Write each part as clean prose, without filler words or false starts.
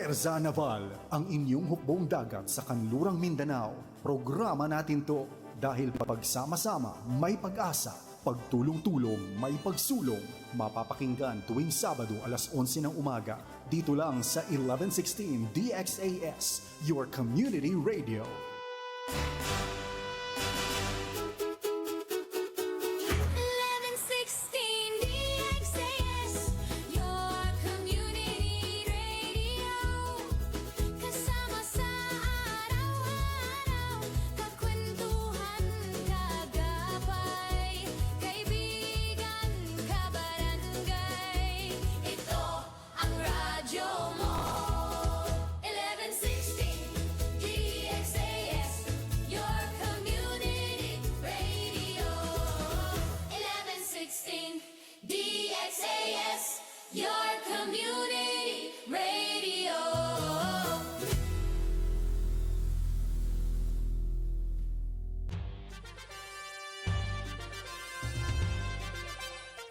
Puwersa Naval, ang inyong hukbong dagat sa kanlurang Mindanao. Programa natin to dahil pagsama-sama may pag-asa, pagtulong-tulong may pagsulong. Mapapakinggan tuwing Sabado alas 11 ng umaga. Dito lang sa 1116 DXAS, your community radio.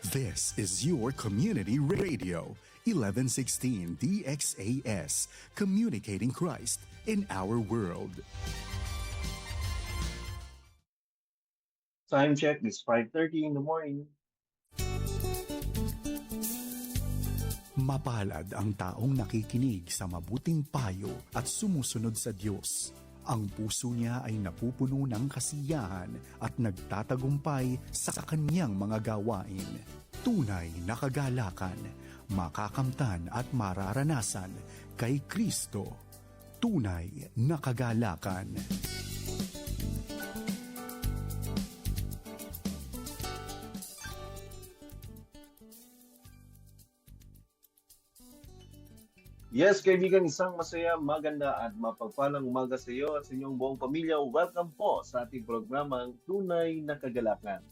This is your community radio, 1116 DXAS, communicating Christ in our world. Time check is 5:30 in the morning. Mapalad ang taong nakikinig sa mabuting payo at sumusunod sa Diyos. Ang puso niya ay napupuno ng kasiyahan at nagtatagumpay sa kanyang mga gawain. Tunay na kagalakan, makakamtan at mararanasan kay Kristo. Tunay na kagalakan. Yes, kaibigan, isang masaya, maganda at mapagpalang umaga sa iyo at sa inyong buong pamilya. Welcome po sa ating programang Tunay na Kagalakan.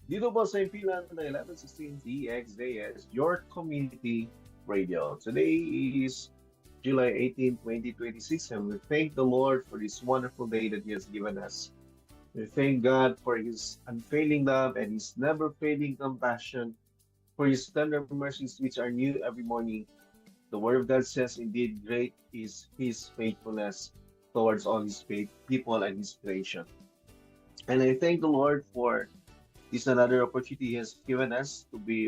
Dito po sa impilan ng 1116 DXAS, your community radio. Today is July 18, 2026, and we thank the Lord for this wonderful day that He has given us. We thank God for His unfailing love and His never-failing compassion, for His tender mercies which are new every morning. The Word of God says, indeed, great is His faithfulness towards all His people and His creation. And I thank the Lord for this another opportunity He has given us to be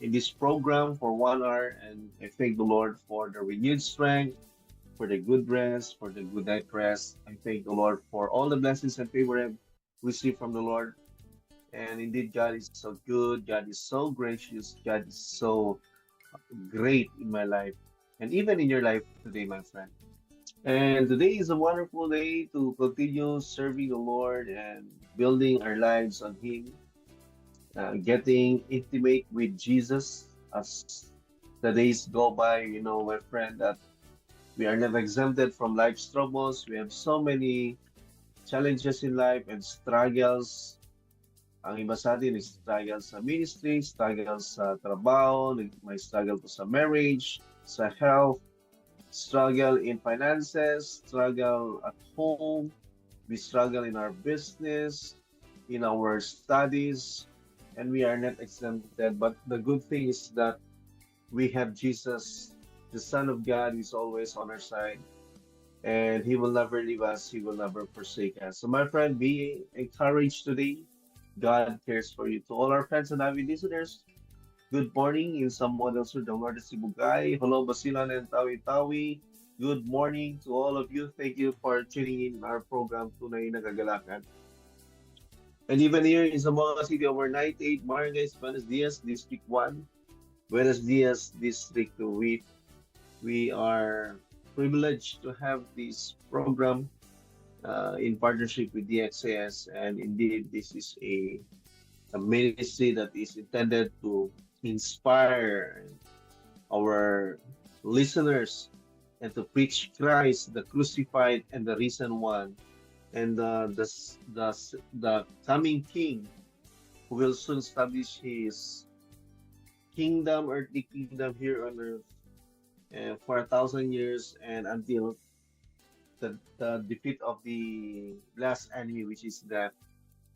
in this program for 1 hour. And I thank the Lord for the renewed strength, for the good rest, for the good night rest. I thank the Lord for all the blessings and favor I've received from the Lord. And indeed, God is so good. God is so gracious. God is so great in my life, and even in your life today, my friend. And today is a wonderful day to continue serving the Lord and building our lives on Him, getting intimate with Jesus as the days go by. You know, my friend, that we are never exempted from life's troubles. We have so many challenges in life and struggles. Ang iba sa atin is struggle sa ministry, struggle sa trabaho, may struggle po sa marriage, sa health, struggle in finances, struggle at home, we struggle in our business, in our studies, and we are not exempted. But the good thing is that we have Jesus, the Son of God, who is always on our side, and He will never leave us, He will never forsake us. So my friend, be encouraged today. God cares for you. To all our friends and avid listeners, good morning in Samuel del Sur, del Norte, Sibugay. Hello, Basilan and Tawi-Tawi. Good morning to all of you. Thank you for tuning in our program, Tunay na Kagalakan. And even here in Zamboanga City, over 98 Barangays, Buenos Dias, District 1, Buenos Dias, District 2. We are privileged to have this program in partnership with DXAS, and indeed this is a ministry that is intended to inspire our listeners and to preach Christ, the crucified and the risen one, and the coming King who will soon establish His kingdom, earthly kingdom here on earth for 1,000 years, and until the defeat of the last enemy, which is death,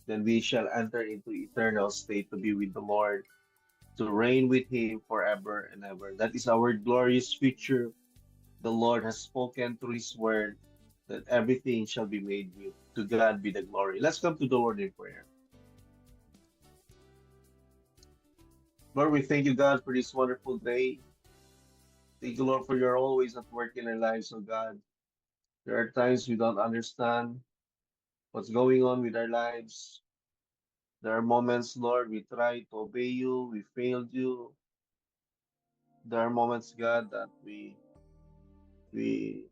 then we shall enter into eternal state to be with the Lord. to reign with Him forever and ever. That is our glorious future. The Lord has spoken through His word that everything shall be made new. To God be the glory. Let's come to the Lord in prayer. Lord, we thank you, God, for this wonderful day. Thank you, Lord, for you're always at work in our lives, oh God. There are times we don't understand what's going on with our lives. There are moments, Lord, we try to obey you, we failed you. There are moments, God, that we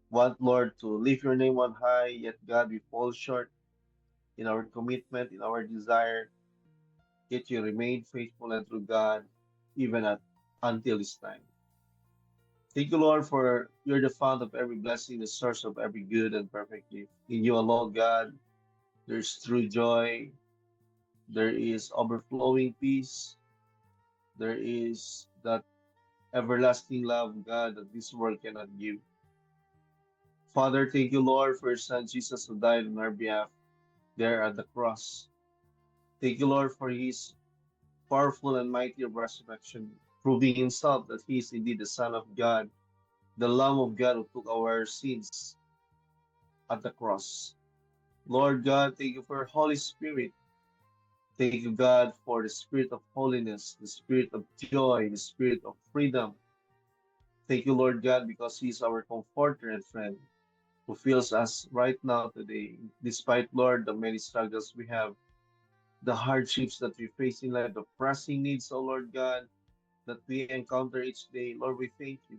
want, Lord, to lift your name on high, yet, God, we fall short in our commitment, in our desire. Yet you remain faithful and true, God, even at until this time. Thank you, Lord, for you're the fount of every blessing, the source of every good and perfect gift. In you alone, God, there's true joy, there is overflowing peace, there is that everlasting love, God, that this world cannot give. Father, thank you, Lord, for your Son Jesus who died on our behalf there at the cross. Thank you, Lord, for his powerful and mighty resurrection, proving himself that he is indeed the Son of God, the Lamb of God who took our sins at the cross. Lord God, thank you for your Holy Spirit. Thank you, God, for the spirit of holiness, the spirit of joy, the spirit of freedom. Thank you, Lord God, because He is our comforter and friend who feels us right now today, despite, Lord, the many struggles we have, the hardships that we face in life, the pressing needs, oh Lord God, that we encounter each day. Lord, we thank you.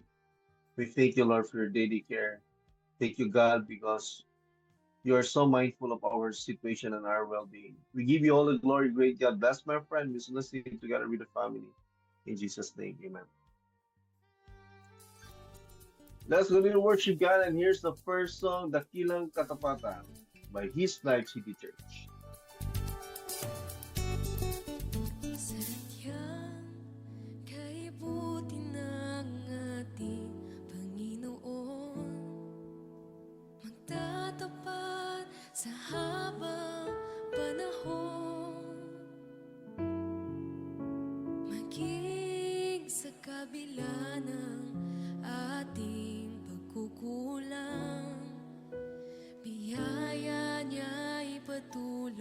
We thank you, Lord, for your daily care. Thank you, God, because you are so mindful of our situation and our well being. We give you all the glory, great God. Bless my friend who's listening together with the family. In Jesus' name, amen. Let's go to worship God, and here's the first song, Dakilang Katapatan, by His Life City Church. Sadyang kaibuti ng ating Panginoon, magtatapat sa habang panahon, maging sa kabila ng ating pagkukulang, biyaya niya'y patuloy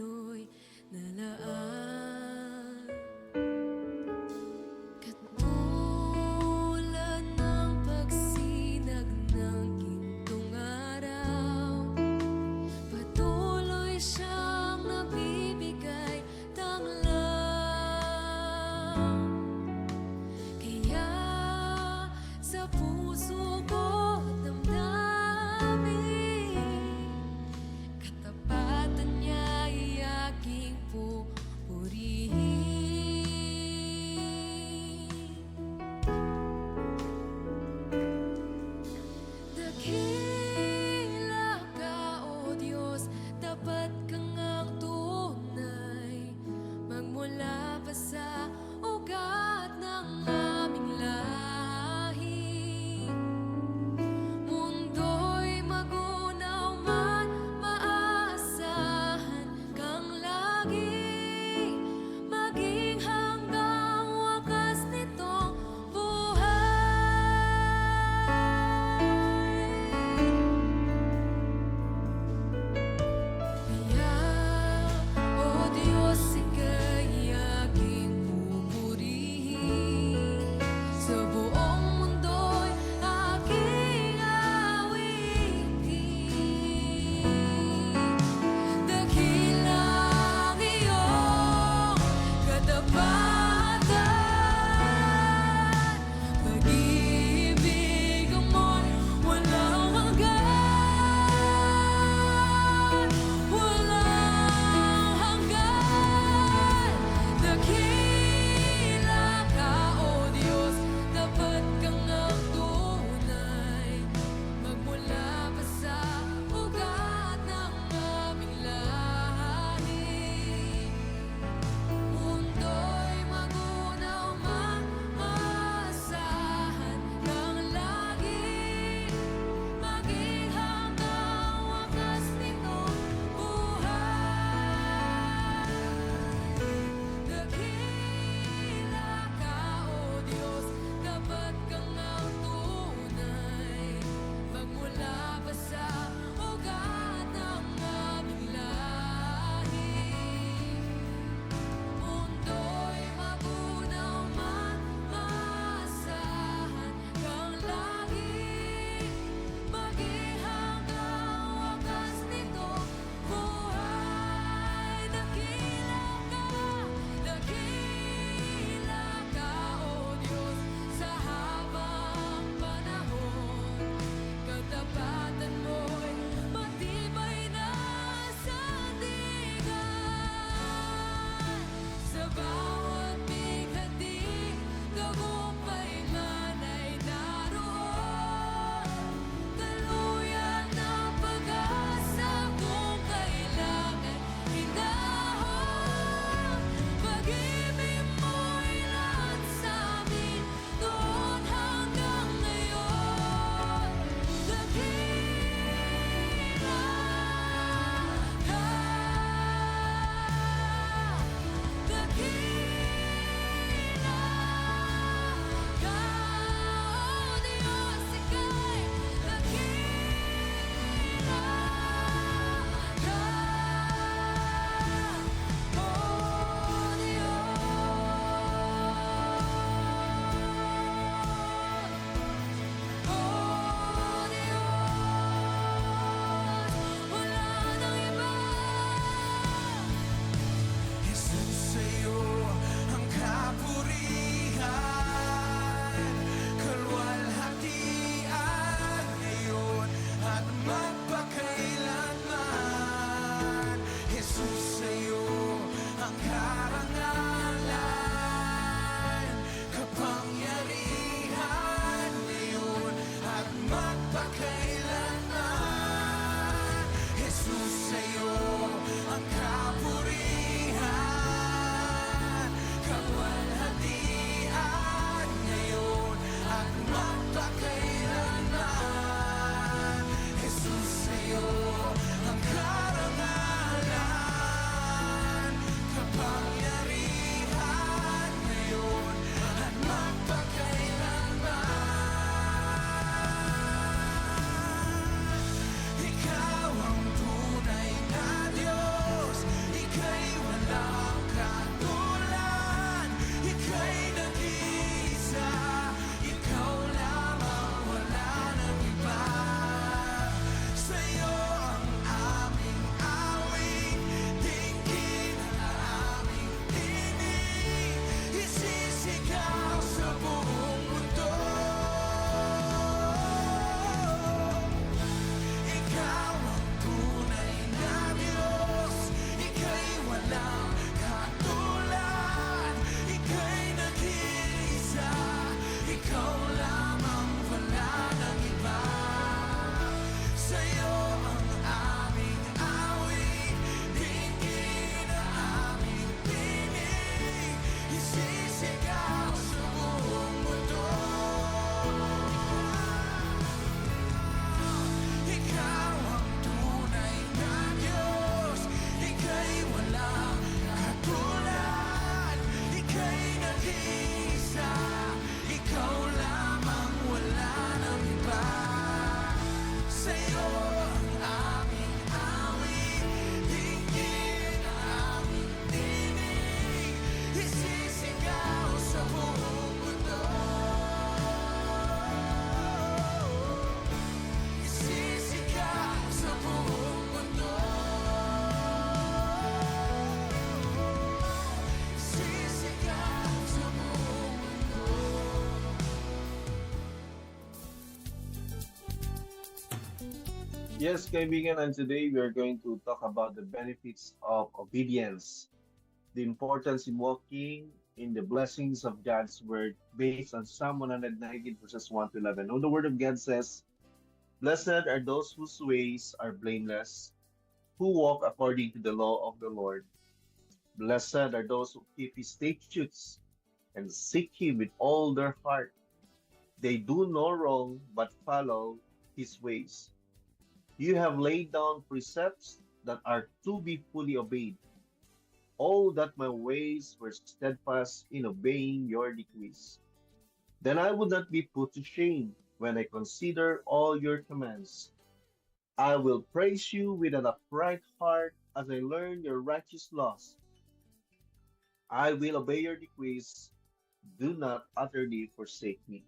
Yes, kaibigan, and today we are going to talk about the benefits of obedience, the importance in walking in the blessings of God's word based on Psalm 119 verses 1 to 11. Now, the word of God says, "Blessed are those whose ways are blameless, who walk according to the law of the Lord. Blessed are those who keep his statutes and seek him with all their heart. They do no wrong, but follow his ways. You have laid down precepts that are to be fully obeyed. Oh, that my ways were steadfast in obeying your decrees. Then I would not be put to shame when I consider all your commands. I will praise you with an upright heart as I learn your righteous laws. I will obey your decrees. Do not utterly forsake me."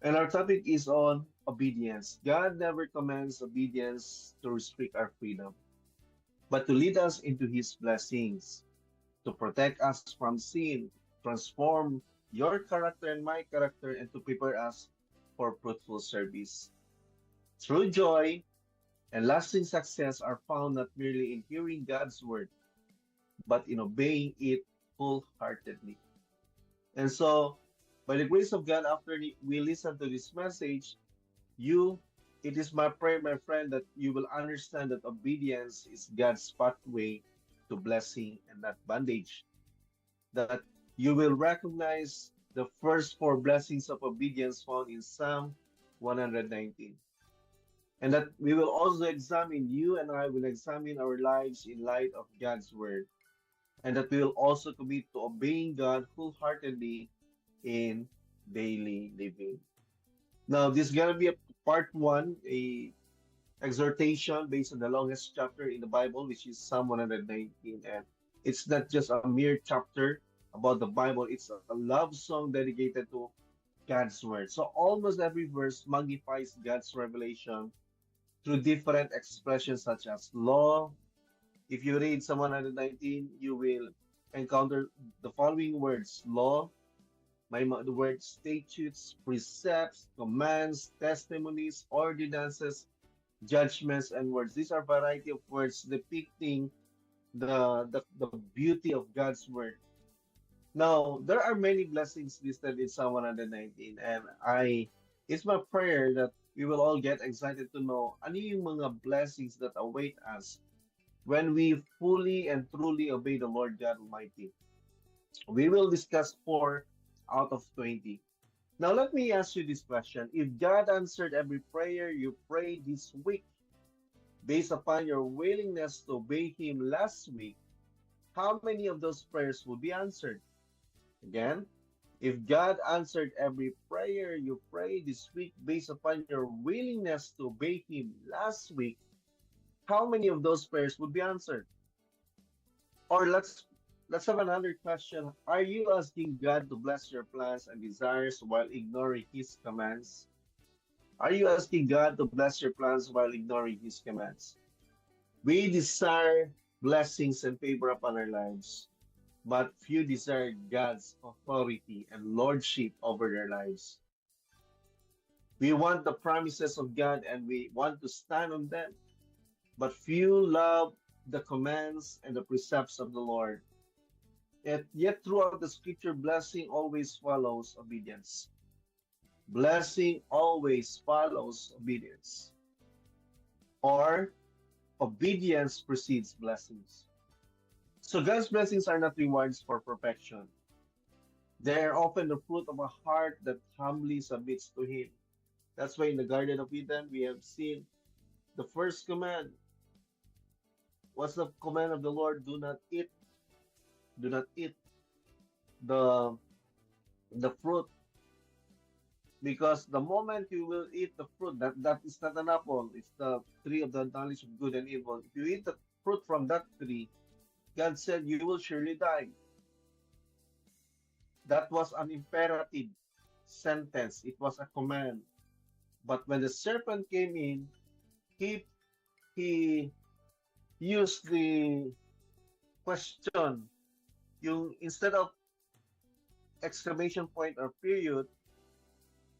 And our topic is on obedience. God never commands obedience to restrict our freedom, but to lead us into his blessings, to protect us from sin, transform your character and my character, and to prepare us for fruitful service. True joy and lasting success are found not merely in hearing God's word, but in obeying it wholeheartedly. And so, by the grace of God, after we listen to this message, you, it is my prayer, my friend, that you will understand that obedience is God's pathway to blessing and not bondage. That you will recognize the first four blessings of obedience found in Psalm 119. And that we will also examine, you and I will examine our lives in light of God's word. And that we will also commit to obeying God wholeheartedly in daily living. Now, this is gonna be a part one, a exhortation based on the longest chapter in the Bible, which is Psalm 119. And it's not just a mere chapter about the Bible, it's a love song dedicated to God's word. So almost every verse magnifies God's revelation through different expressions such as law. If you read Psalm 119, you will encounter the following words: law, the word statutes, precepts, commands, testimonies, ordinances, judgments, and words. These are variety of words depicting the beauty of God's word. Now, there are many blessings listed in Psalm 119, and it's my prayer that we will all get excited to know ano yung mga blessings that await us when we fully and truly obey the Lord God Almighty. We will discuss 4 out of 20. Now, let me ask you this question. If God answered every prayer you prayed this week based upon your willingness to obey Him last week, how many of those prayers will be answered? Again, if God answered every prayer you prayed this week based upon your willingness to obey Him last week, how many of those prayers would be answered? Or let's have another question. Are you asking God to bless your plans and desires while ignoring His commands? Are you asking God to bless your plans while ignoring His commands? We desire blessings and favor upon our lives, but few desire God's authority and lordship over their lives. We want the promises of God and we want to stand on them, but few love the commands and the precepts of the Lord. Yet throughout the scripture, blessing always follows obedience. Blessing always follows obedience. Or obedience precedes blessings. So God's blessings are not rewards for perfection. They are often the fruit of a heart that humbly submits to Him. That's why in the Garden of Eden, we have seen the first command. What's the command of the Lord? Do not eat. Do not eat the fruit. Because the moment you will eat the fruit, that is not an apple, it's the tree of the knowledge of good and evil. If you eat the fruit from that tree, God said you will surely die. That was an imperative sentence. It was a command. But when the serpent came in, he used the question. Instead of exclamation point or period,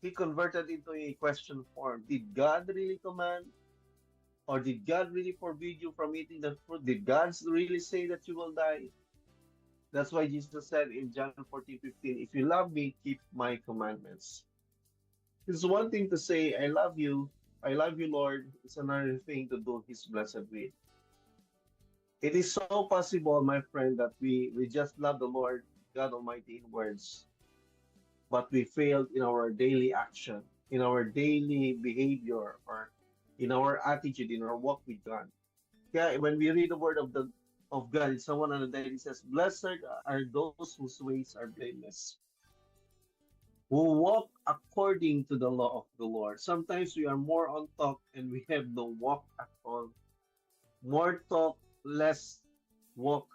he converted into a question form. Did God really command? Or did God really forbid you from eating the fruit? Did God really say that you will die? That's why Jesus said in John 14:15, if you love me, keep my commandments. It's one thing to say, I love you, Lord. It's another thing to do His blessed will. It is so possible, my friend, that we just love the Lord God Almighty in words, but we failed in our daily action, in our daily behavior, or in our attitude, in our walk with God. Yeah, when we read the word of God in Psalm 109, it says, "Blessed are those whose ways are blameless, who walk according to the law of the Lord." Sometimes we are more on talk and we have no walk at all. More talk, less walk.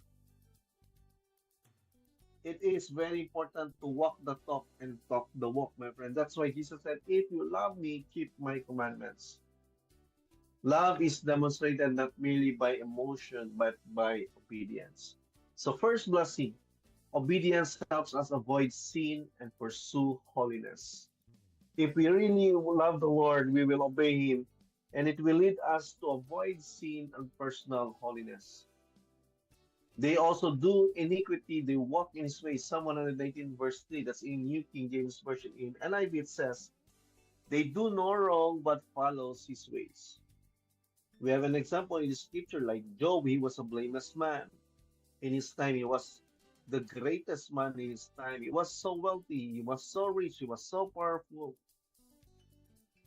It is very important to walk the talk and talk the walk, my friend. That's why Jesus said, if you love me, keep my commandments. Love is demonstrated not merely by emotion, but by obedience. So, first blessing, obedience helps us avoid sin and pursue holiness. If we really love the Lord, we will obey Him, and it will lead us to avoid sin and personal holiness. They also do iniquity, they walk in His ways. Psalm 119, verse 3, that's in New King James Version. In NIV, it says, they do no wrong but follows His ways. We have an example in the scripture like Job. He was a blameless man. In his time, he was the greatest man in his time. He was so wealthy, he was so rich, he was so powerful.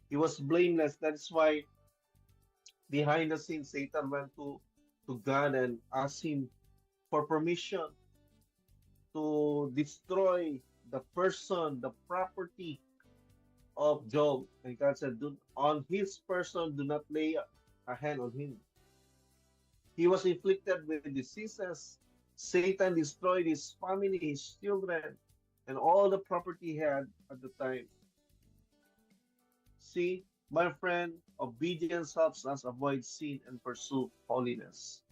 He was blameless. That's why behind the scenes, Satan went to God and asked him for permission to destroy the person, the property of Job. And God said, on his person, do not lay a hand on him. He was inflicted with diseases. Satan destroyed his family, his children, and all the property he had at the time. See, my friend, obedience helps us avoid sin and pursue holiness.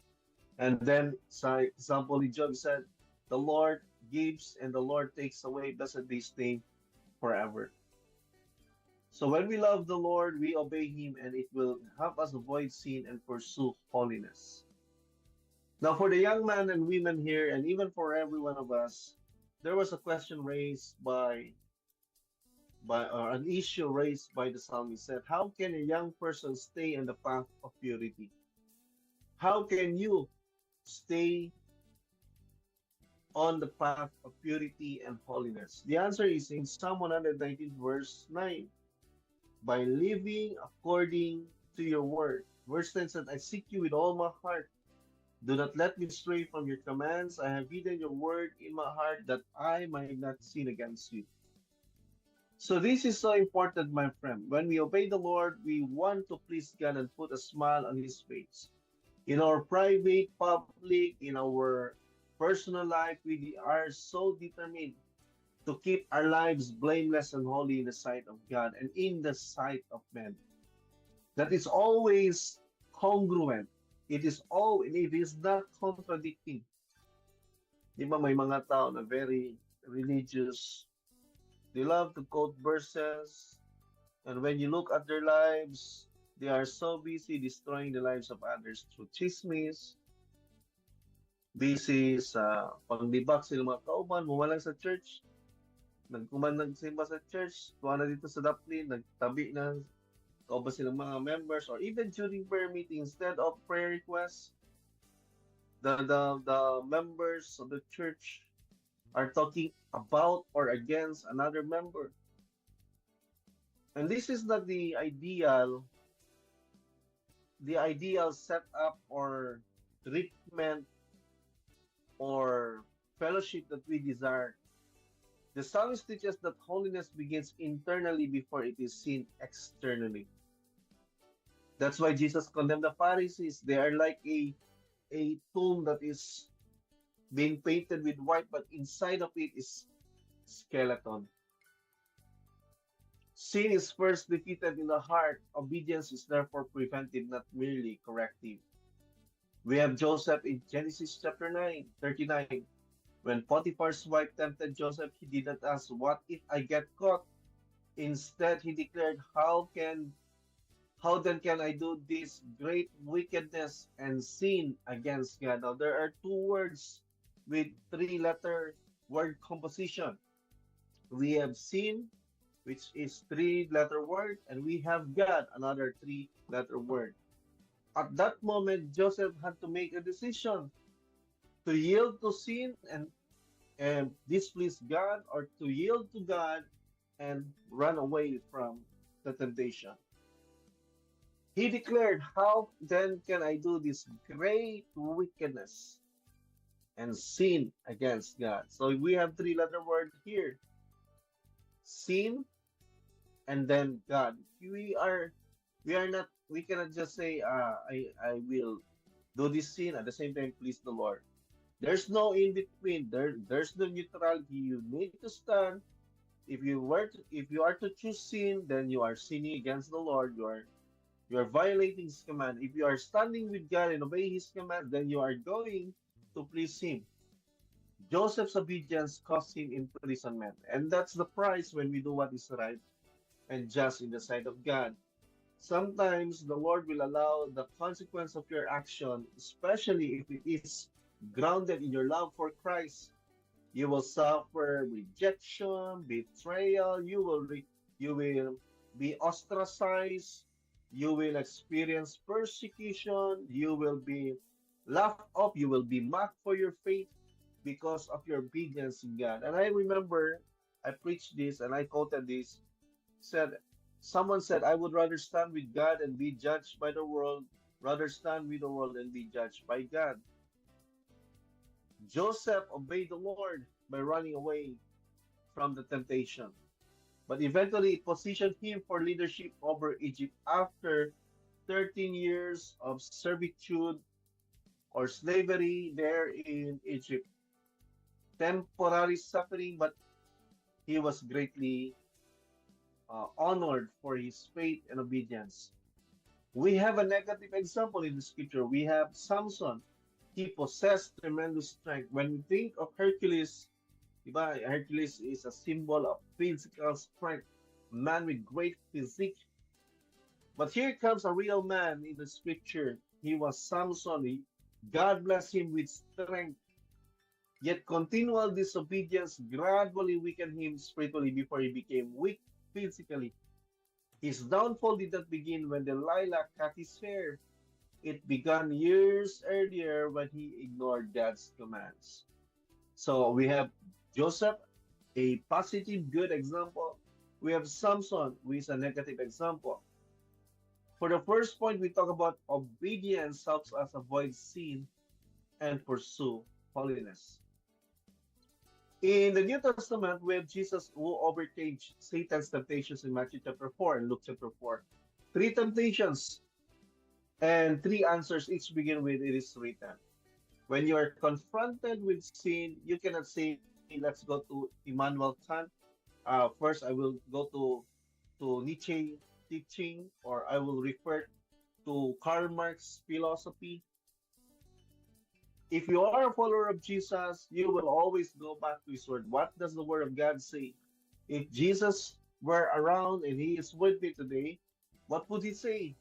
And then, for example, Job said, the Lord gives and the Lord takes away. Blessed be His name forever. So when we love the Lord, we obey Him, and it will help us avoid sin and pursue holiness. Now, for the young men and women here, and even for every one of us, there was a question raised by or an issue raised by the psalmist. Said, how can a young person stay on the path of purity? How can you stay on the path of purity and holiness? The answer is in Psalm 119, verse 9. By living according to your word. Verse 10 said, I seek you with all my heart. Do not let me stray from your commands. I have hidden your word in my heart that I might not sin against you. So this is so important, my friend. When we obey the Lord, we want to please God and put a smile on His face. In our private, public, in our personal life, we are so determined to keep our lives blameless and holy in the sight of God and in the sight of men. That is always congruent. It is not contradicting. Di ba may mga tao na very religious, they love to quote verses, and when you look at their lives, they are so busy destroying the lives of others through chismis, busy sa pangdibak sila mga kauban, mawalang sa church, nagsimba sa church, tuwa na dito sa Daplin, nagtabi na kauban silang mga members, or even during prayer meeting, instead of prayer requests, the members of the church are talking about or against another member. And this is not the ideal setup or treatment or fellowship that we desire. The psalmist teaches that holiness begins internally before it is seen externally. That's why Jesus condemned the Pharisees. They are like a tomb that is being painted with white, but inside of it is skeleton. Sin is first defeated in the heart. Obedience is therefore preventive, not merely corrective. We have Joseph in Genesis chapter 39. When Potiphar's wife tempted Joseph, he did not ask, what if I get caught? Instead, he declared, how How then can I do this great wickedness and sin against God? Now, there are two words with three-letter word composition. We have sin, which is three-letter word, and we have God, another three-letter word. At that moment, Joseph had to make a decision to yield to sin and displease God, or to yield to God and run away from the temptation. He declared, how then can I do this great wickedness and sin against God? So we have three-letter word here: sin and then God. We are not, we cannot just say, I will do this sin at the same time please the Lord. There's no in between. There's no neutrality. You need to stand. If you are to choose sin, then you are sinning against the Lord. You are violating His command. If you are standing with God and obey His command, then you are going to please Him. Joseph's obedience cost him imprisonment, and that's the price when we do what is right and just in the sight of God. Sometimes the Lord will allow the consequence of your action, especially if it is grounded in your love for Christ. You will suffer rejection, betrayal. You will be ostracized. You will experience persecution. You will be laughed up. You will be mocked for your faith because of your obedience in God. And I remember I preached this and I quoted this. Said Someone said, I would rather stand with God and be judged by the world, rather stand with the world and be judged by God. Joseph obeyed the Lord by running away from the temptation, but eventually it positioned him for leadership over Egypt after 13 years of servitude or slavery there in Egypt. Temporary suffering, but he was greatly honored for his faith and obedience. We have a negative example in the scripture. We have Samson. He possessed tremendous strength. When we think of Hercules, diba, Hercules is a symbol of physical strength, man with great physique. But here comes a real man in the scripture. He was Samson. God blessed him with strength. Yet continual disobedience gradually weakened him spiritually before he became weak physically. His downfall did not begin when Delilah cut his hair. It began years earlier when he ignored God's commands. So we have Joseph, a positive, good example. We have Samson, who is a negative example. For the first point, we talk about obedience helps us avoid sin and pursue holiness. In the New Testament, we have Jesus who overcame Satan's temptations in Matthew chapter 4 and Luke chapter 4. Three temptations and three answers, each begin with, it is written. When you are confronted with sin, you cannot say, let's go to Immanuel Kant. First, I will go to Nietzsche teaching, or I will refer to Karl Marx philosophy. If you are a follower of Jesus, you will always go back to His Word. What does the Word of God say? If Jesus were around and He is with me today, what would He say?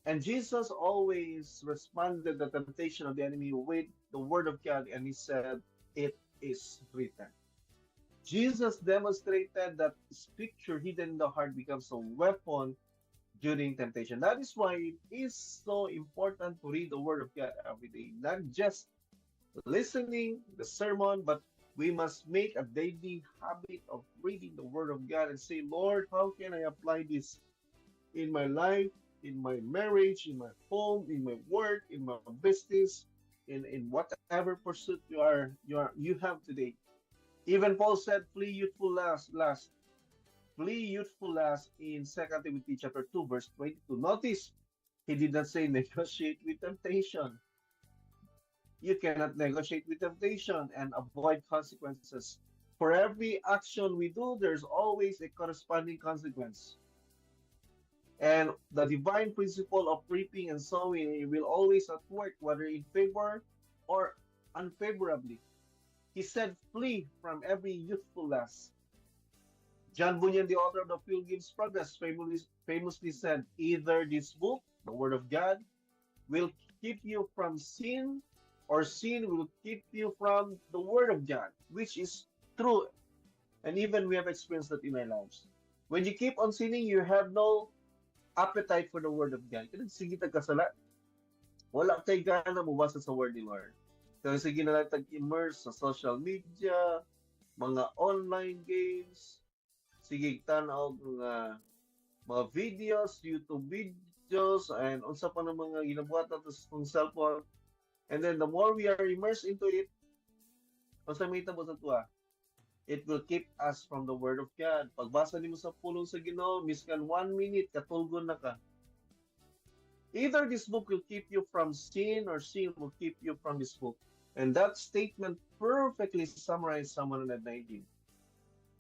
And Jesus always responded to the temptation of the enemy with the Word of God, and He said, it is written. Jesus demonstrated that Scripture hidden in the heart becomes a weapon during temptation. That is why it is so important to read the Word of God every day. Not just listening the sermon, but we must make a daily habit of reading the Word of God and say, Lord, how can I apply this in my life, in my marriage, in my home, in my work, in my business, in whatever pursuit you have today. Even Paul said, flee youthful lust. Flee youthful lust in 2 Timothy chapter 2, verse 22. Notice, he did not say negotiate with temptation. You cannot negotiate with temptation and avoid consequences. For every action we do, there's always a corresponding consequence. And the divine principle of reaping and sowing will always at work, whether in favor or unfavorably. He said, flee from every youthful lust. John Bunyan, the author of the Pilgrim's Progress, famously said, either this book, the Word of God, will keep you from sin, or sin will keep you from the Word of God, which is true. And even we have experienced that in our lives. When you keep on sinning, you have no appetite for the Word of God. Kasi sige kasala, wala kay gana mubasa sa Word ni Lord. Kasi sige na lang tag-immerse sa social media, mga online games, sige tanaw mga videos, YouTube videos, and unsa pa ng mga ginabuhat natin sa cellphone. And then the more we are immersed into it, unsa may tabo sa tuwa, it will keep us from the Word of God. Pagbasa nimo sa pulong sa Ginoo, miskan 1 minute, katulgon na ka. Either this book will keep you from sin, or sin will keep you from this book. And that statement perfectly summarized Psalm 119.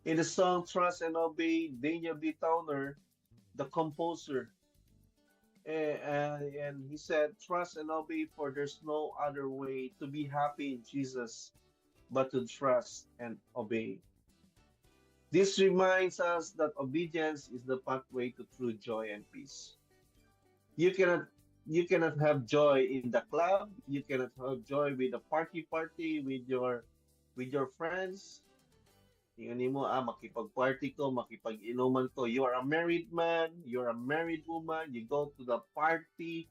In the song Trust and Obey, Daniel B. Towner, the composer, and he said, trust and obey, for there's no other way to be happy in Jesus but to trust and obey. This reminds us that obedience is the pathway to true joy and peace. You cannot have joy in the club. You cannot have joy with a party with your friends. Tingnan mo, makipag-party ko, makipag-inuman ko. You are a married man, you're a married woman, you go to the party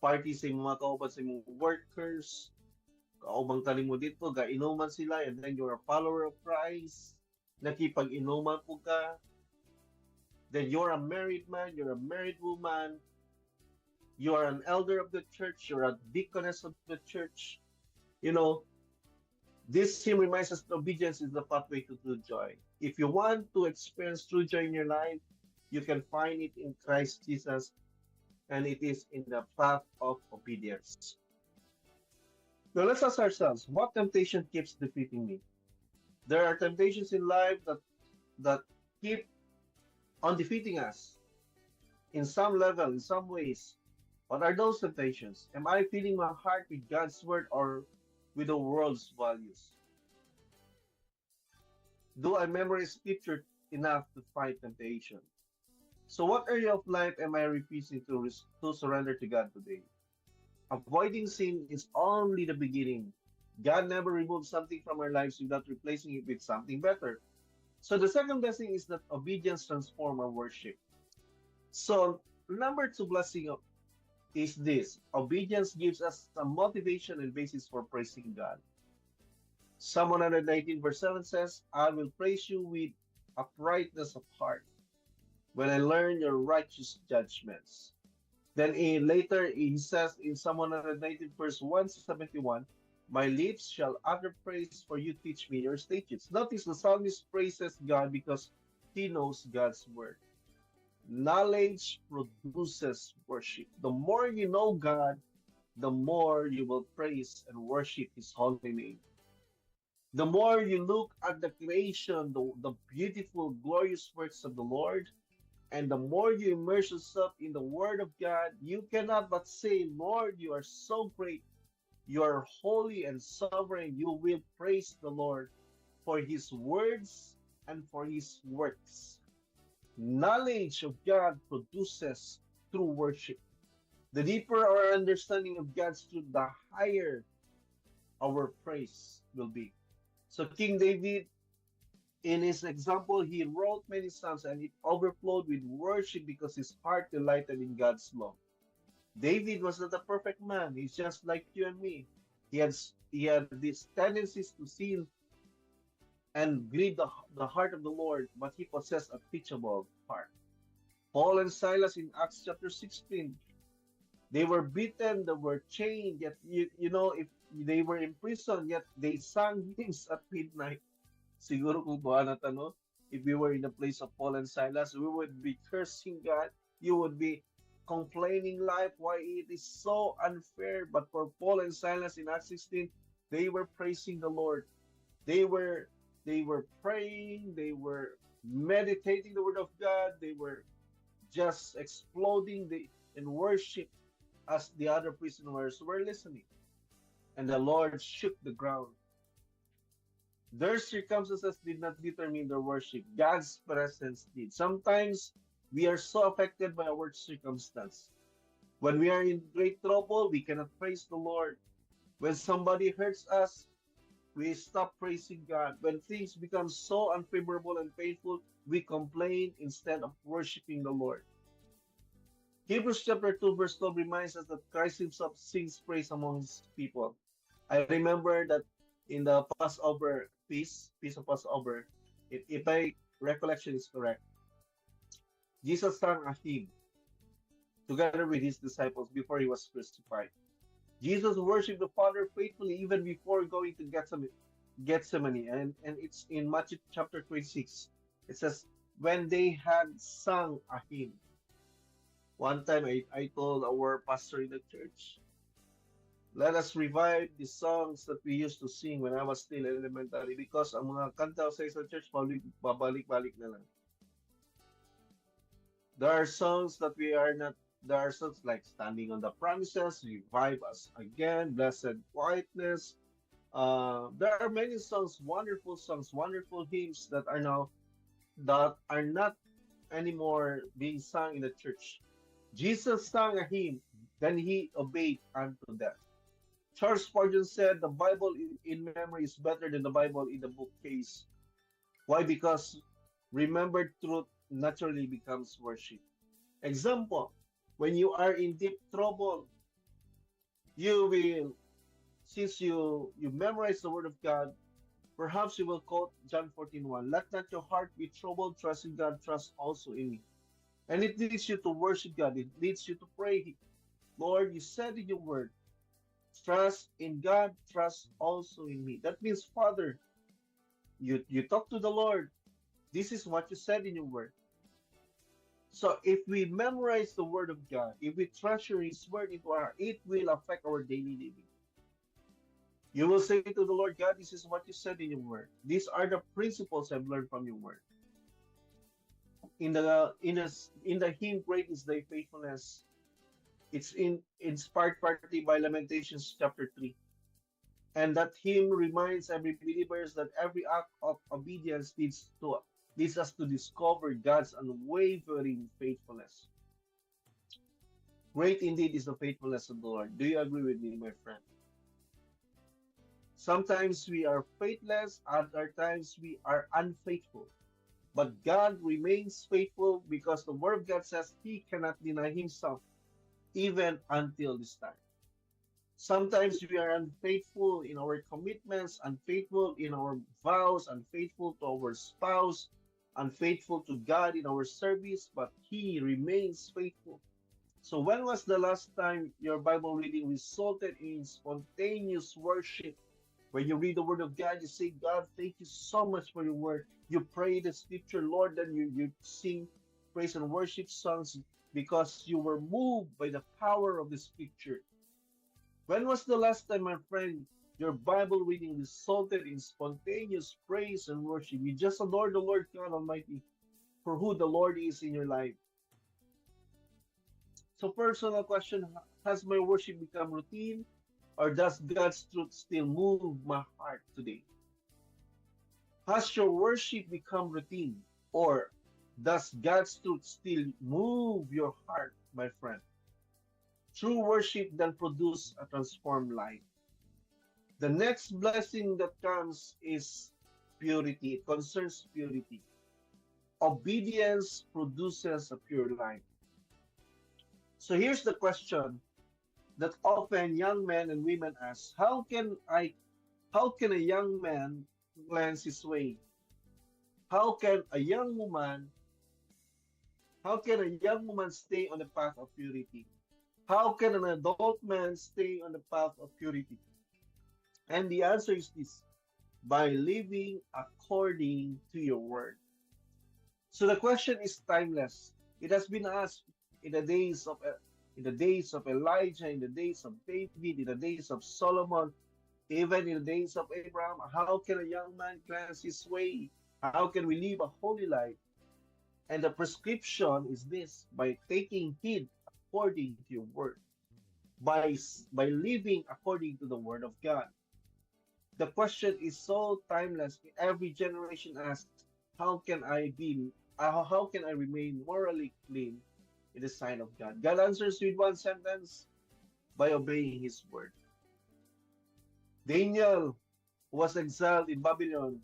sa mga kauban sa mga workers, kaubang tali mo dito, ga-inuman sila, and then you're a follower of Christ, nakipag-inuman po ka, then you're a married man, you're a married woman, you are an elder of the church, you're a deaconess of the church. You know, this hymn reminds us that obedience is the pathway to true joy. If you want to experience true joy in your life, you can find it in Christ Jesus, and it is in the path of obedience. Now let's ask ourselves, what temptation keeps defeating me? There are temptations in life that keep on defeating us in some level, in some ways. What are those temptations? Am I filling my heart with God's word or with the world's values? Do I memorize scripture enough to fight temptation? So what area of life am I refusing to surrender to God today? Avoiding sin is only the beginning. God never removes something from our lives without replacing it with something better. So the second blessing is that obedience transforms our worship. So number two blessing is this: obedience gives us a motivation and basis for praising God. Psalm 119 verse 7 says, I will praise you with uprightness of heart when I learn your righteous judgments. Then later he says in Psalm 119 verse 171, my lips shall utter praise, for you teach me your statutes. Notice the psalmist praises God because he knows God's word. Knowledge produces worship. The more you know God, the more you will praise and worship his holy name. The more you look at the creation, the beautiful, glorious works of the Lord, and the more you immerse yourself in the word of God, you cannot but say, Lord, you are so great. You are holy and sovereign. You will praise the Lord for his words and for his works. Knowledge of God produces true worship. The deeper our understanding of God's truth, the higher our praise will be. So King David, in his example, he wrote many psalms and it overflowed with worship because his heart delighted in God's law. David was not a perfect man. He's just like you and me. He had these tendencies to sin and grieve the heart of the Lord, but he possessed a teachable heart. Paul and Silas in Acts chapter 16, they were beaten, they were chained, yet, if they were in prison, yet they sang hymns at midnight. Siguro kung buwan na tanong, if we were in the place of Paul and Silas, we would be cursing God. You would be complaining life, why it is so unfair. But for Paul and Silas in Acts 16, they were praising the Lord. They were praying, they were meditating the word of God, they were just exploding in worship as the other prisoners were listening. And the Lord shook the ground. Their circumstances did not determine their worship. God's presence did. Sometimes we are so affected by our circumstance. When we are in great trouble, we cannot praise the Lord. When somebody hurts us, we stop praising God. When things become so unfavorable and painful, we complain instead of worshiping the Lord. Hebrews chapter 2, verse 12 reminds us that Christ himself sings praise among his people. I remember that in the Passover feast of Passover, if my recollection is correct, Jesus sang a hymn together with his disciples before he was crucified. Jesus worshiped the Father faithfully even before going to Gethsemane. And it's in Matthew chapter 26. It says, when they had sung a hymn. One time I told our pastor in the church, let us revive the songs that we used to sing when I was still elementary because ang mga kanta sa isang church, babalik-balik na lang. There are songs that we are not, there are songs like Standing on the Promises, Revive Us Again, Blessed Quietness. There are many songs, wonderful hymns that are not anymore being sung in the church. Jesus sang a hymn, then he obeyed unto death. Charles Spurgeon said the Bible in memory is better than the Bible in the bookcase. Why? Because remembered truth naturally becomes worship. Example, when you are in deep trouble, you will, since you memorize the word of God, perhaps you will quote John 14:1. Let not your heart be troubled, trust in God, trust also in me. And it leads you to worship God. It leads you to pray. Lord, you said in your word, trust in God, trust also in me. That means, Father, you talk to the Lord. This is what you said in your word. So if we memorize the word of God, if we treasure his word into our heart, it will affect our daily living. You will say to the Lord, God, this is what you said in your word. These are the principles I've learned from your word. In the hymn, Great is thy faithfulness. It's inspired partly by Lamentations chapter 3. And that hymn reminds every believers that every act of obedience leads us to discover God's unwavering faithfulness. Great indeed is the faithfulness of the Lord. Do you agree with me, my friend? Sometimes we are faithless, other times we are unfaithful. But God remains faithful because the Word of God says he cannot deny himself even until this time. Sometimes we are unfaithful in our commitments, unfaithful in our vows, unfaithful to our spouse, unfaithful to God in our service, but he remains faithful. So when was the last time your Bible reading resulted in spontaneous worship? When you read the word of God, you say, God, thank you so much for your word. You pray the scripture, Lord, then you sing praise and worship songs because you were moved by the power of the scripture. When was the last time, my friend, your Bible reading resulted in spontaneous praise and worship? You just adore the Lord God Almighty for who the Lord is in your life. So personal question, has my worship become routine? Or does God's truth still move my heart today? Has your worship become routine? Or does God's truth still move your heart, my friend? True worship then produces a transformed life. The next blessing that comes is purity. It concerns purity. Obedience produces a pure life. So here's the question that often young men and women ask, how can a young man cleanse his way? How can a young woman stay on the path of purity? How can an adult man stay on the path of purity? And the answer is this: by living according to your word. So the question is timeless. It has been asked in the days of Elijah, in the days of David, in the days of Solomon, even in the days of Abraham. How can a young man cleanse his way? How can we live a holy life? And the prescription is this: by taking heed according to your word, by living according to the word of God. The question is so timeless. Every generation asks, how can I be, how can I remain morally clean in the sight of God? God answers with one sentence, by obeying His word. Daniel was exiled in Babylon.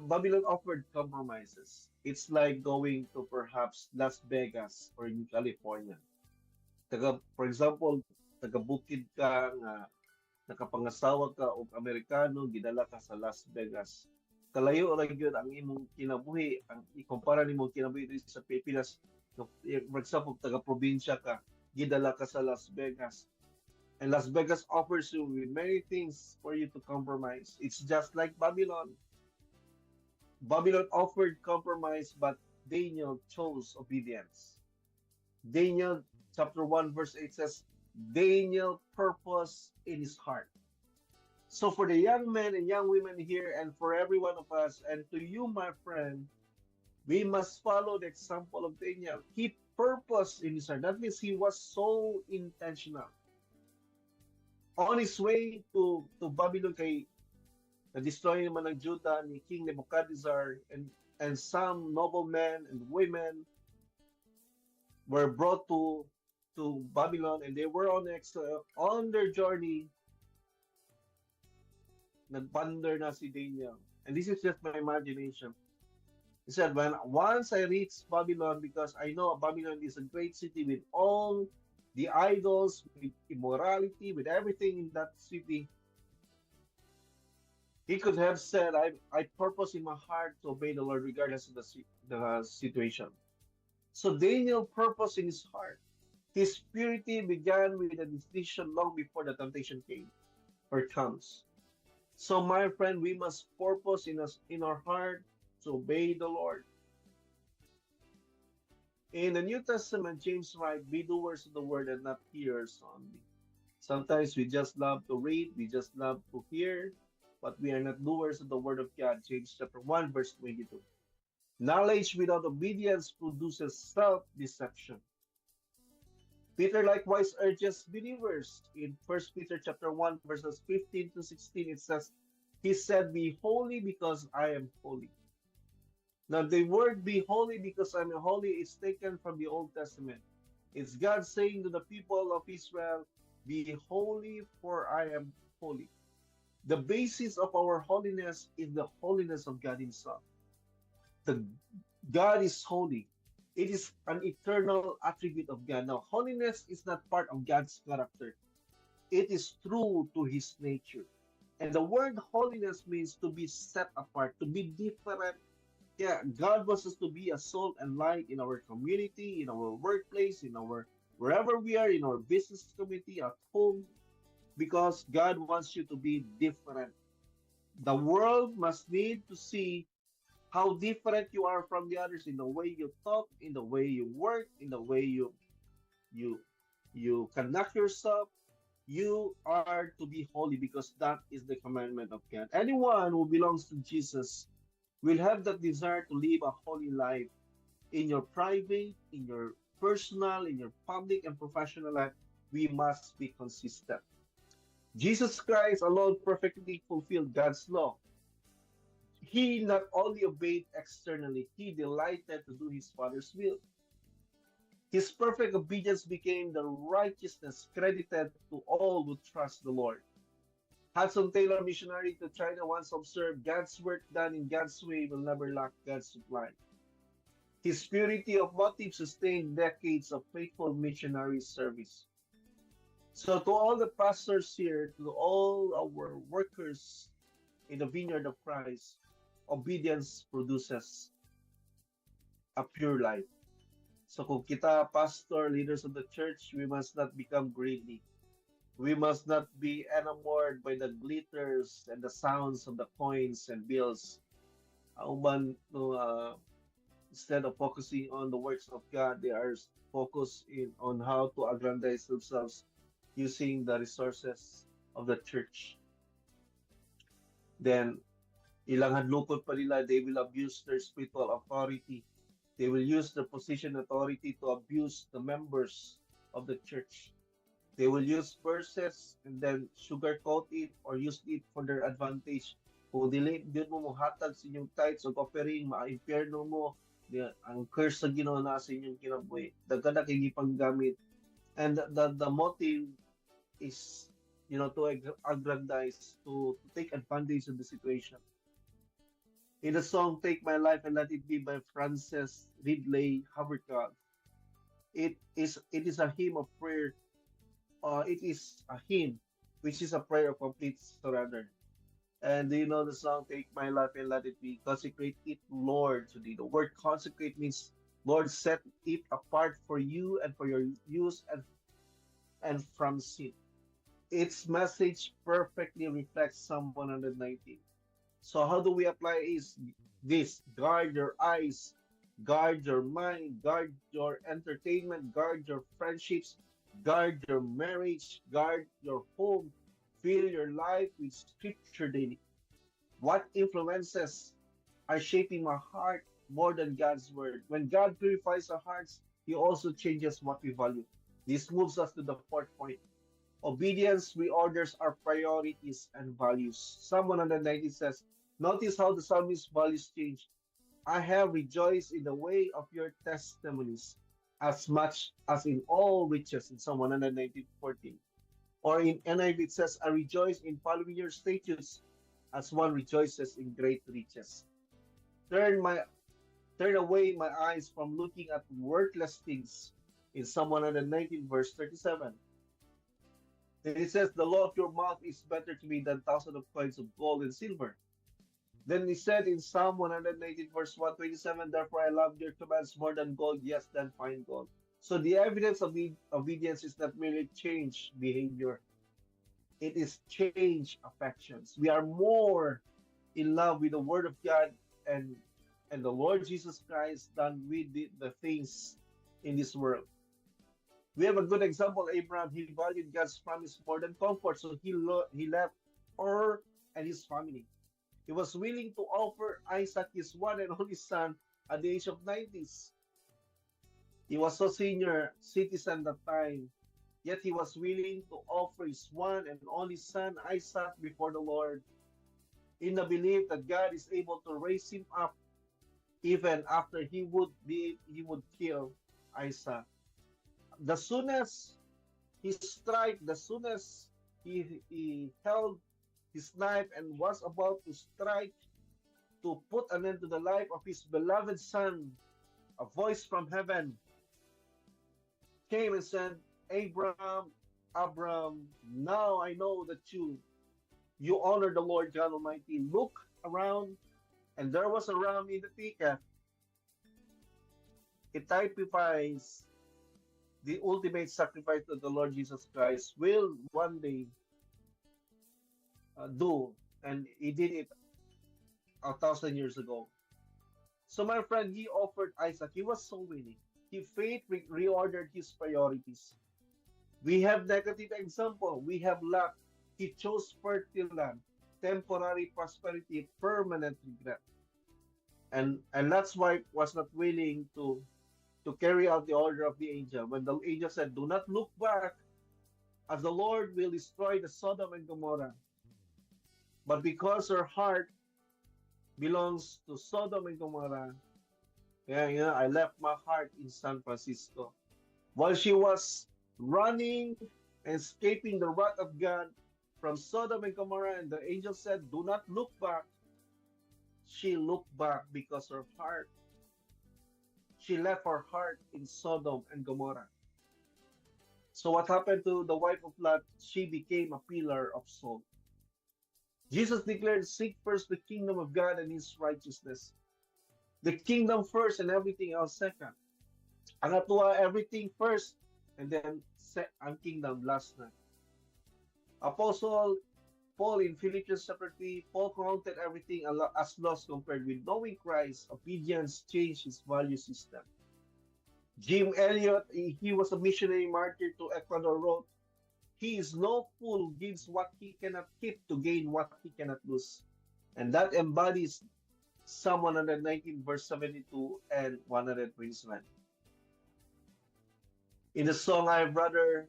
Babylon offered compromises. It's like going to perhaps Las Vegas or in California. For example, taga-bukid ka nga nakapangasawa ka og Amerikano, gidala ka sa Las Vegas. Kalayo ra gyud ang imong kinabuhi, ang ikumpara nimo kinabuhi dito sa Pilipinas. For example, taga-probinsya ka, gidala ka sa Las Vegas. And Las Vegas offers you with many things for you to compromise. It's just like Babylon. Babylon offered compromise, but Daniel chose obedience. Daniel chapter 1 verse 8 says, Daniel purpose in his heart. So for the young men and young women here and for every one of us and to you, my friend, we must follow the example of Daniel. He purposed in his heart. That means he was so intentional. On his way to Babylon, kay na-destroy naman ng Judah ni King Nebuchadnezzar, and some noblemen and women were brought to Babylon, and they were on their journey. Nagpander na si Daniel. And this is just my imagination. He said, once I reach Babylon, because I know Babylon is a great city with all the idols, with immorality, with everything in that city, he could have said, I purpose in my heart to obey the Lord regardless of the situation. So Daniel purposed in his heart. His purity began with a decision long before the temptation came or comes. So my friend, we must purpose in our heart to obey the Lord. In the New Testament, James writes, be doers of the word and not hearers only. Sometimes we just love to read, we just love to hear, but we are not doers of the word of God. James chapter 1, verse 22. Knowledge without obedience produces self-deception. Peter likewise urges believers in 1 Peter chapter 1, verses 15 to 16. It says, he said, be holy because I am holy. Now, the word be holy because I am holy is taken from the Old Testament. It's God saying to the people of Israel, be holy for I am holy. The basis of our holiness is the holiness of God Himself. God is holy. It is an eternal attribute of God. Now, holiness is not part of God's character. It is true to His nature. And the word holiness means to be set apart, to be different. Yeah, God wants us to be a salt and light in our community, in our workplace, wherever we are, in our business community, at home, because God wants you to be different. The world must need to see how different you are from the others in the way you talk, in the way you work, in the way you conduct yourself. You are to be holy because that is the commandment of God. Anyone who belongs to Jesus will have that desire to live a holy life in your private, in your personal, in your public and professional life. We must be consistent. Jesus Christ alone perfectly fulfilled God's law. He not only obeyed externally, he delighted to do his Father's will. His perfect obedience became the righteousness credited to all who trust the Lord. Hudson Taylor, missionary to China, once observed, God's work done in God's way will never lack God's supply. His purity of motive sustained decades of faithful missionary service. So to all the pastors here, to all our workers in the vineyard of Christ, obedience produces a pure life. So kung kita, pastor, leaders of the church, we must not become greedy. We must not be enamored by the glitters and the sounds of the coins and bills. Instead of focusing on the works of God, they are focused on how to aggrandize themselves using the resources of the church. Then, ilang hadlokon pa nila, they will abuse their spiritual authority. They will use their position authority to abuse the members of the church. They will use verses and then sugarcoat it or use it for their advantage. Kung dili din mo mohatag sa inyong tithes o offering, ma-impierno mo, ang curse sa Ginoo na sa inyong kinabuhi. Daghan na kay gipanggamit. And the motive is, to aggrandize, to take advantage of the situation. In the song "Take My Life and Let It Be" by Frances Ridley Havergal, it is a hymn of prayer. It is a hymn, which is a prayer of complete surrender. And do you know the song "Take My Life and Let It Be"? Consecrate it, Lord, to thee. The word consecrate means, Lord, set it apart for you and for your use and from sin. Its message perfectly reflects Psalm 119. So how do we apply this? Guard your eyes, guard your mind, guard your entertainment, guard your friendships, guard your marriage, guard your home. Fill your life with scripture daily. What influences are shaping my heart more than God's word? When God purifies our hearts, He also changes what we value. This moves us to the fourth point. Obedience reorders our priorities and values. Psalm 190 says, notice how the psalmist's values change. I have rejoiced in the way of your testimonies as much as in all riches, in Psalm 119:14. Or in NIV it says, I rejoice in following your statutes as one rejoices in great riches. Turn away my eyes from looking at worthless things, in Psalm 119 verse 37. Then it says, the law of your mouth is better to me than thousands of coins of gold and silver. Then he said in Psalm 119 verse 127, therefore I love your commands more than gold, yes, than fine gold. So the evidence of obedience is not merely change behavior. It is change affections. We are more in love with the Word of God and the Lord Jesus Christ than with the things in this world. We have a good example, Abraham. He valued God's promise more than comfort, so he left Ur and his family. He was willing to offer Isaac, his one and only son, at the age of 90s. He was a senior citizen at the time, yet he was willing to offer his one and only son, Isaac, before the Lord, in the belief that God is able to raise him up even after he would kill Isaac. The soonest he held his knife and was about to strike to put an end to the life of his beloved son, a voice from heaven came and said, Abram, now I know that you honor the Lord God Almighty. Look around, and there was a ram in the thicket. It typifies the ultimate sacrifice that the Lord Jesus Christ will one day do, and He did it 1,000 years ago. So my friend, he offered Isaac. He was so willing. His faith reordered his priorities. We have negative example. We have lack. He chose fertile land, temporary prosperity, permanent regret. And Lot's wife was not willing to carry out the order of the angel. When the angel said, do not look back, as the Lord will destroy the Sodom and Gomorrah. But because her heart belongs to Sodom and Gomorrah, I left my heart in San Francisco. While she was running and escaping the wrath of God from Sodom and Gomorrah, and the angel said, do not look back, she looked back because she left her heart in Sodom and Gomorrah. So what happened to the wife of Lot? She became a pillar of salt. Jesus declared, seek first the kingdom of God and His righteousness. The kingdom first and everything else second. Ang atuwa, everything first and then ang kingdom last na. Apostle Paul in Philippians chapter 3, Paul counted everything as loss compared with knowing Christ. Obedience changed his value system. Jim Elliot, he was a missionary martyr to Ecuador, wrote, he is no fool who gives what he cannot keep to gain what he cannot lose. And that embodies Psalm 119 verse 72 and 127. In the song, I have rather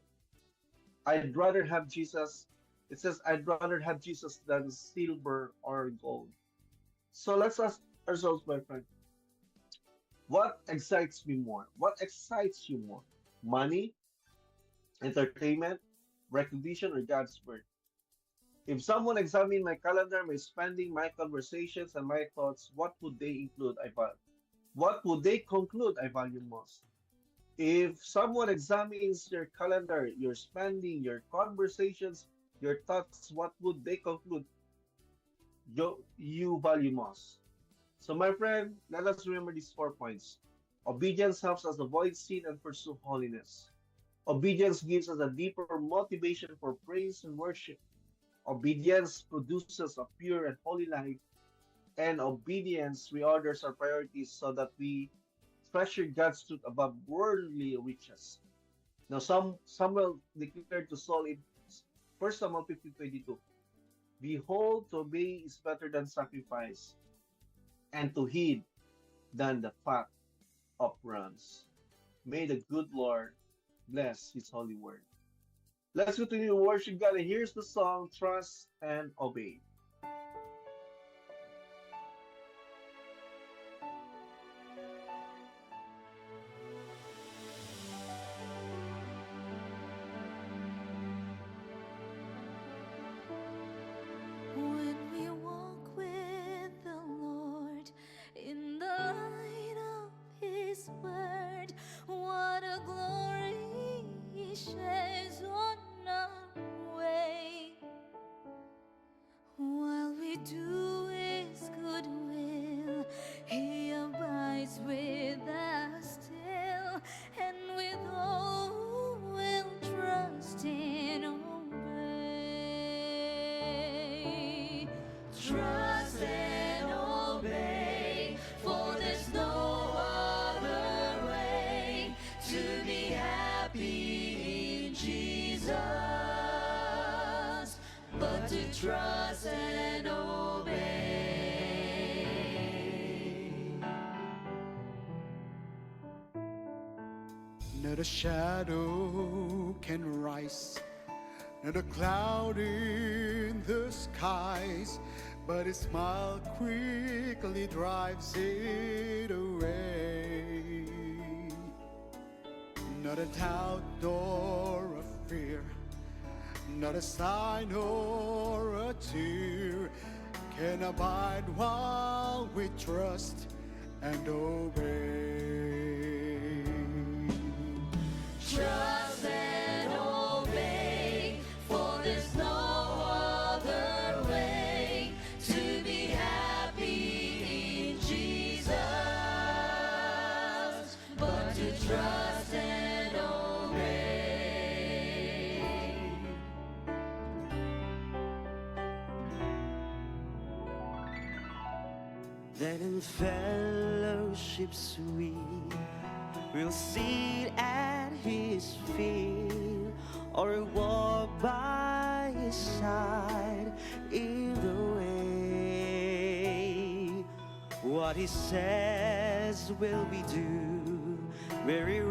I'd rather have Jesus. It says, I'd rather have Jesus than silver or gold. So let's ask ourselves, my friend, what excites me more? What excites you more? Money, entertainment, recognition, or God's word? If someone examined my calendar, my spending, my conversations, and my thoughts, what would they conclude I value most? If someone examines your calendar, your spending, your conversations, your thoughts, what would they conclude you value most? So, my friend, let us remember these 4 points. Obedience helps us avoid sin and pursue holiness. Obedience gives us a deeper motivation for praise and worship. Obedience produces a pure and holy life, and obedience reorders our priorities so that we treasure God's truth above worldly riches. Now, Samuel declared to Saul in 1 Samuel 15:22, behold, to obey is better than sacrifice, and to heed than the fat of rams. May the good Lord bless his holy word. Let's continue to worship God, and here's the song, Trust and Obey. When we walk with the Lord in the light of His word, what a glory He shares on our way. While we do His good will, He abides with us still, and with all who will trust and obey. Trust and obey, for there's no other way to be happy in Jesus but to trust and obey. Not a shadow can rise, not a cloud in the skies, but His smile quickly drives it away. Not a doubt nor a fear, not a sign or a tear can abide while we trust and obey. Trust and obey, for there's no other way to be happy in Jesus but to trust and obey. Then in fellowship sweet, we'll sit at His feet, or walk by His side either way. What He says will we do, where He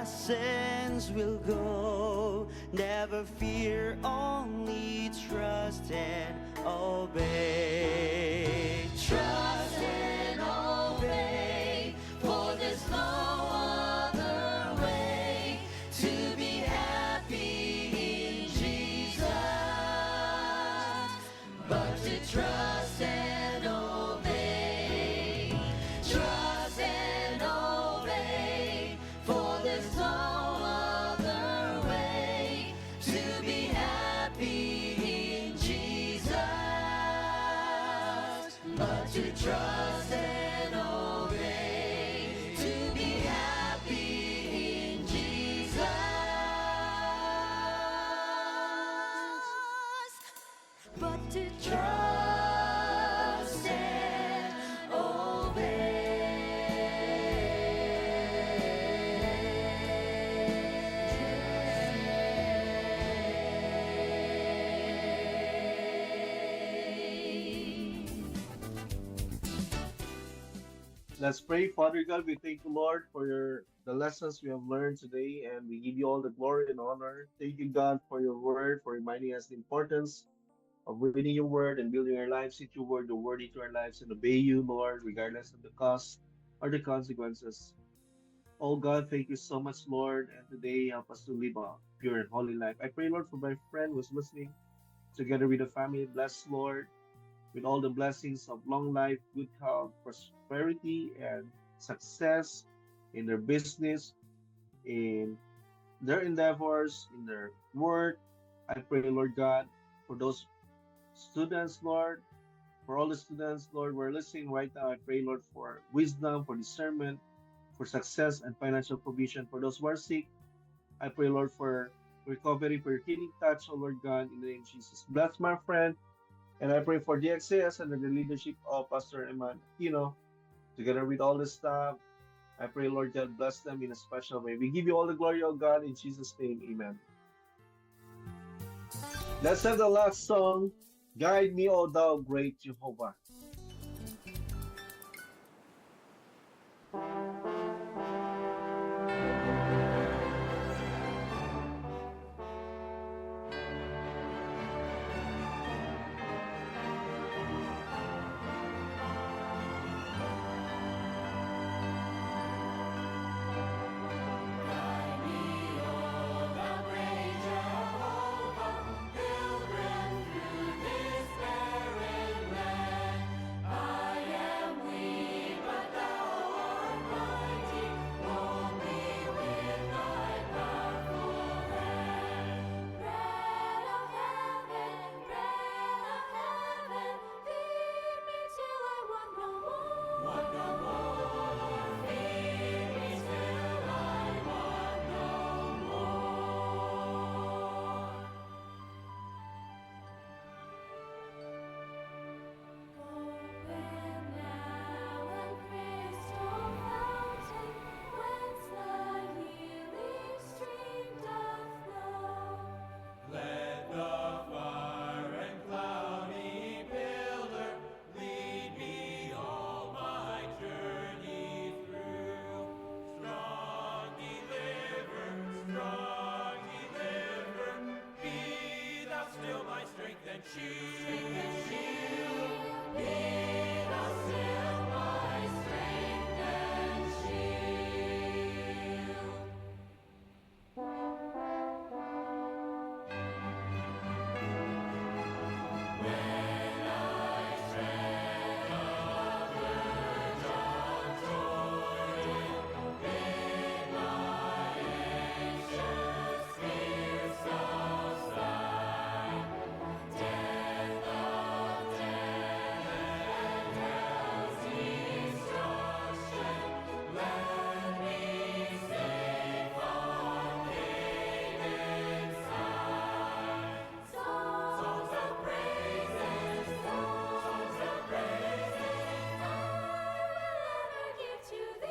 sends we'll go. Never fear, only trust and obey. Trust and obey, for there's no other way to be happy in Jesus but to trust and obey. Trust and obey, for there's no other way to be happy in Jesus but to trust and obey. To be happy in Jesus but to trust and obey. Let's pray. Father God, we thank you, Lord, for the lessons we have learned today, and we give you all the glory and honor. Thank you, God, for your word, for reminding us the importance of reading your word and building our lives into your word, the word into our lives, and obey you, Lord, regardless of the cost or the consequences. Oh God, thank you so much, Lord, and today help us to live a pure and holy life. I pray, Lord, for my friend who's listening, together with the family. Bless, Lord, with all the blessings of long life, good health, prosperity, and success in their business, in their endeavors, in their work. I pray, Lord God, for those students, Lord, for all the students, Lord, we're listening right now. I pray, Lord, for wisdom, for discernment, for success and financial provision. For those who are sick, I pray, Lord, for recovery, for your healing touch, oh Lord God, in the name of Jesus. Bless my friend, and I pray for DXS under the leadership of Pastor Eman Aquino, together with all the staff. I pray, Lord God, bless them in a special way. We give you all the glory, oh God, in Jesus' name, amen. Let's have the last song, Guide Me, O Thou Great Jehovah. Bread of heaven, feed me till I want no more. Want no more. Feed me till I want no more. Open now and crystal fountain, whence the healing stream doth flow. Let the fire and cloudy pillar lead me all my journey through. Strong deliver, be thou still my strength and shield. Be thou still my strength and shield. Songs of praises, I will ever give to thee.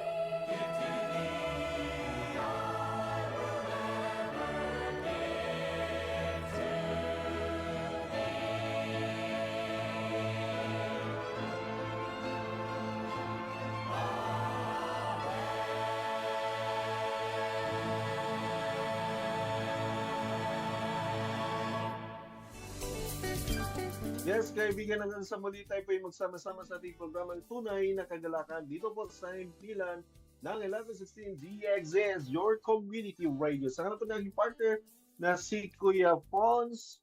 Yes, kaibigan, hanggang sa muli tayo po yung magsama-sama sa ating programang Tunay na Kagalakan dito po sa himpilan ng 1116 DXS, your community radio. Sa hanap po ng partner na si Kuya Pons.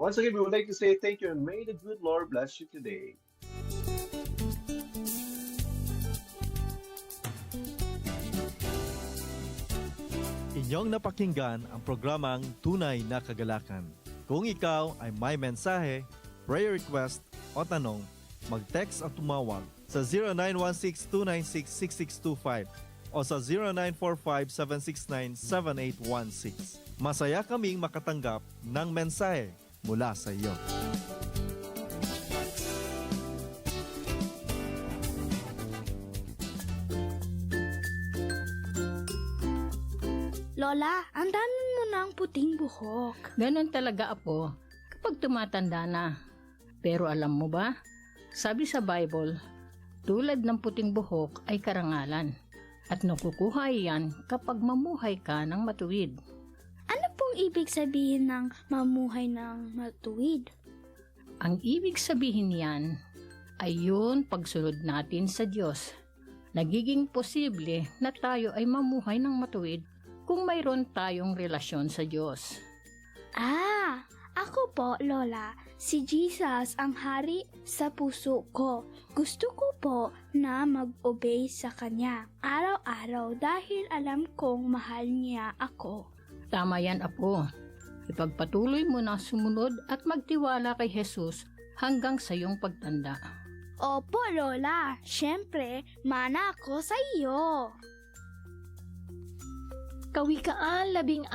Once again, we would like to say thank you and may the good Lord bless you today. Inyong napakinggan ang programang Tunay na Kagalakan. Kung ikaw ay may mensahe, prayer request o tanong, mag-text at tumawag sa 0916-296-6625 o sa 0945-769-7816. Masaya kaming makatanggap ng mensahe mula sa iyo. Lola, ang dami mo na ang puting buhok. Ganon talaga, apo, kapag tumatanda na. Pero alam mo ba, sabi sa Bible, tulad ng puting buhok ay karangalan. At nakukuha yan kapag mamuhay ka ng matuwid. Ano pong ibig sabihin ng mamuhay ng matuwid? Ang ibig sabihin niyan ay yun pagsunod natin sa Diyos. Nagiging posible na tayo ay mamuhay ng matuwid kung mayroon tayong relasyon sa Diyos. Ah, ako po, Lola. Si Jesus ang hari sa puso ko. Gusto ko po na mag-obey sa Kanya araw-araw dahil alam kong mahal niya ako. Tama yan, Apo. Ipagpatuloy mo na sumunod at magtiwala kay Jesus hanggang sa iyong pagtanda. Opo, Lola. Siyempre, mana ako sa iyo. Kawikaan 16,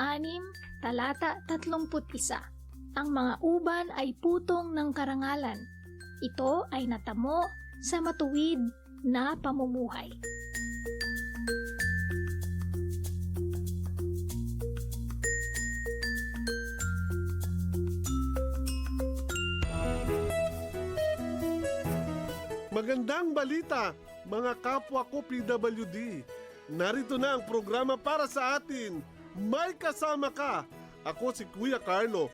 talata 31. Ang mga uban ay putong ng karangalan. Ito ay natamo sa matuwid na pamumuhay. Magandang balita, mga kapwa ko PWD. Narito na ang programa para sa atin. May kasama ka. Ako si Kuya Carlo,